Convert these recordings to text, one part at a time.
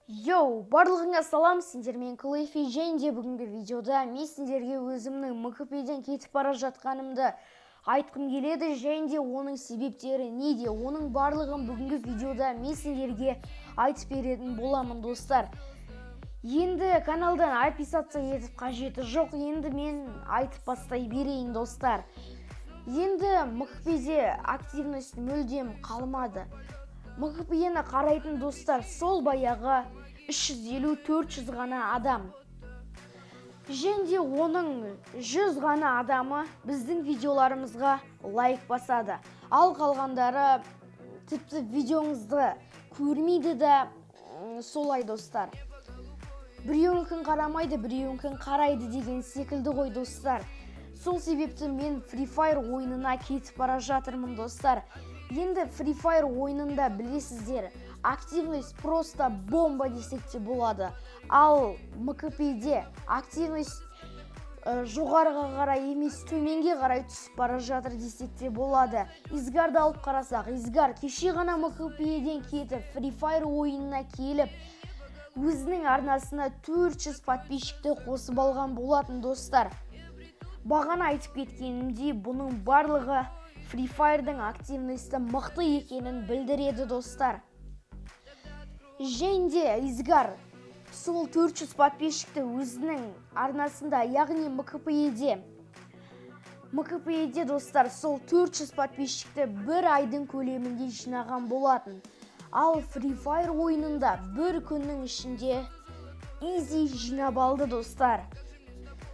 Барлығыңа салам, сендермен Клэйфи, және де бүгінгі видеода мен сендерге өзімнің МКП-ден кетіп бара жатқанымды айтқым келеді, және де оның себептері неде, оның барлығын бүгінгі видеода мен сендерге айтып беретін боламын, достар. Енді каналдан описаться етіп қажеті жоқ, енді мен айтып бастай берейін, достар. Енді МКП-де активность мүлдем қалмады. МКП-ні қарайтын достар сол баяғы 350-400 ғана адам. Және де оның 100 ғана адамы біздің видеоларымызға лайк басады. Ал қалғандары тіпті видеоңызды көрмейді да, солай, достар. Біреуінкін қарамайды, біреуінкін қарайды деген секілді ғой, достар. Сол себепті мен Free Fire ойынына кетіп бара жатырмын, достар. Енді Free Fire ойынында білесіздер, активность просто бомба десек те болады. Ал МКП-де активность жоғарыға қарай емес, төменге қарай түсіп бара жатыр десек те болады. Изгарды алып қарасақ, Изгар кеше ғана МКП-ден кетіп, Free Fire ойынына келіп, өзінің арнасына 400 подписчикті қосып алған болатын, достар. Бағана айтып кеткенімдей, бұның барлығы Free Fire'дың активності мықты екенін білдіреді, достар. Және де Изгар сол 400 подписчикті өзінің арнасында, яғни МКП-де, достар, сол 400 подписчикті бір айдың көлемінде жинаған болатын. Ал Free Fire ойынында бір күннің ішінде изи жинап алды, достар.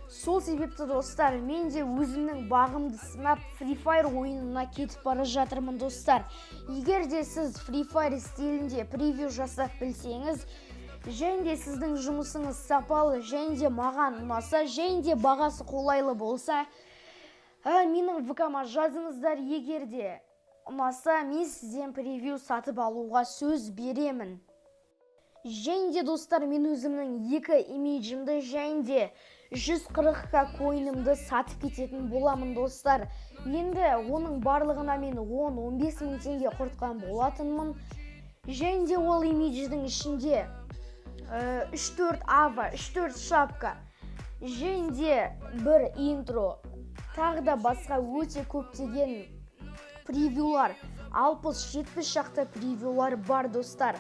Сол себепті, достар, мен де өзімнің бағымды сынап Free Fire ойынына кетіп бара жатырмын, достар. Егер де сіз Free Fire стилінде превью жасап білсеңіз, және де сіздің жұмысыңыз сапалы, және де маған ұнаса, және де бағасы қолайлы болса, менің ВК-ма жазыңыздар. Егер де ұнаса, мен сізден превью сатып алуға сөз беремін. Және де, достар, мен өзімнің 2 имиджімді және де 140к койнымды сатып кететін боламын, достар. Енді оның барлығына мен 10-15 мың теңге құртқан болатынмын. Және де ол имидждің ішінде 3-4 ава, 3-4 шапка, және де бір интро, тағы да басқа өте көптеген превьюлар, 60-70 шақты превьюлар бар, достар.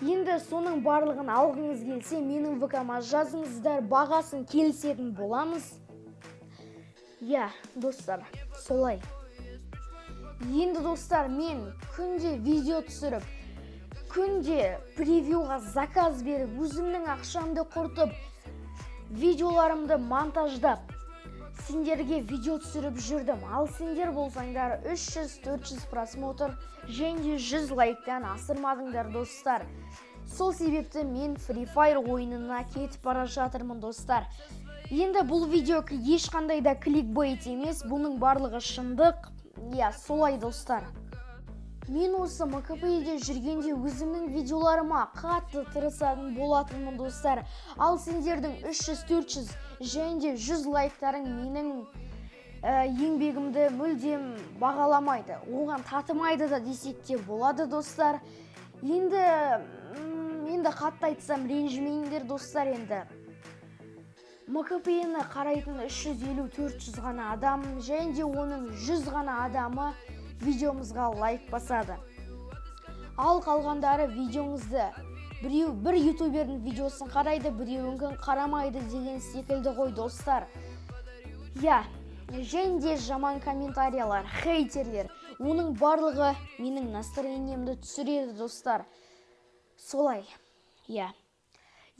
Енді соның барлығын алғыңыз келсе, менің ВК-ма жазыңыздар, бағасын келісетін боламыз. Достар, солай. Енді, достар, мен күнде видео түсіріп, күнде превьюға заказ беріп, өзімнің ақшамды құртып, видеоларымды монтаждап, сендерге видео түсіріп жүрдім. Ал сендер болсаңдар 300-400 просмотр және 100 лайктан асырмадыңдар, достар. Сол себепті мен Free Fire ойынына кетіп бара жатырмын, достар. Енді бұл видео ешқандай да кликбейт емес, бұның барлығы шындық. Солай, достар. Мен осы МКП-де жүргенде өзімнің видеоларыма қатты тырысатын болатынмын, достар. Ал сендердің 300-400 және де 100 лайктарың менің еңбегімді мүлдем бағаламайды, оған татымайды да десек те болады, достар. Енді қатты айтсам ренжімейіндер, достар. Енді МКП-ні қарайтын 350-400 ғана адам, және де оның 100 ғана адамы видеомызға лайк басады. Ал қалғандары видеоңызды бір ютубердің видеосын қарайды, біреуінкін қарамайды деген секілді ғой, достар. Және де жаман комментариялар, хейтерлер, оның барлығы менің настроениемді түсіреді, достар. Солай.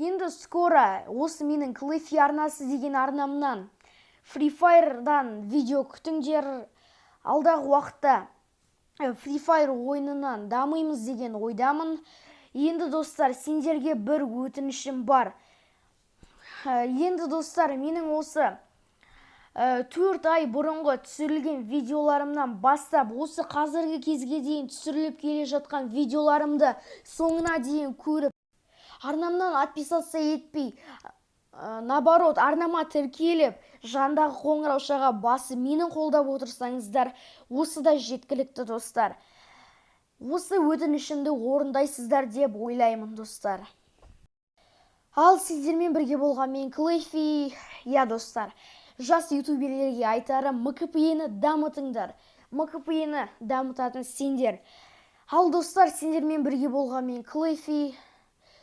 Енді скоро осы менің Клэйфи арнасы деген арнамнан Free Fire'дан видео күтіңдер. Алдағы уақытта Free Fire ойынынан дамимыз деген ойдамын. Енді, достар, сендерге бір өтінішім бар. Енді, достар, менің осы 4 ай бұрынғы түсірілген видеоларымнан бастап, осы қазіргі кезге дейін түсіріліп келе жатқан видеоларымды соңына дейін көріп, арнамнан отписаться етпей, наоборот, арнама тіркеліп, жандағы қоңыраушаға басы менің қолдап отырсаңыздар, осы да жеткілікті, достар. осы өтінішімді орындайсыздар деп ойлаймын достар. Ал сіздермен бірге болған мен Клэйфи. Достар, жас ютуберлерге айтарым, МКП-ні дамытыңдар. МКП-ні дамытатын сендер. Ал достар, сендермен бірге болған мен Клэйфи.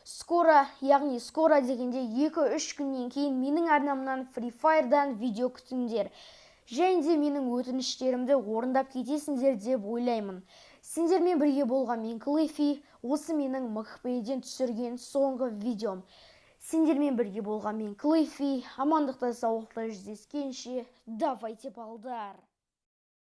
Скоро дегенде 2-3 күннен кейін менің арнамнан Free Fire'дан видео күтіңдер. Және де менің өтініштерімді орындап кетесіңдер деп ойлаймын. Сендермен бірге болған мен Клэйфи. Осы менің МКП-ден түсірген соңғы видеом. Сендермен бірге болған мен Клэйфи. Амандықта, саулықта жүздескенше, давайте балдар.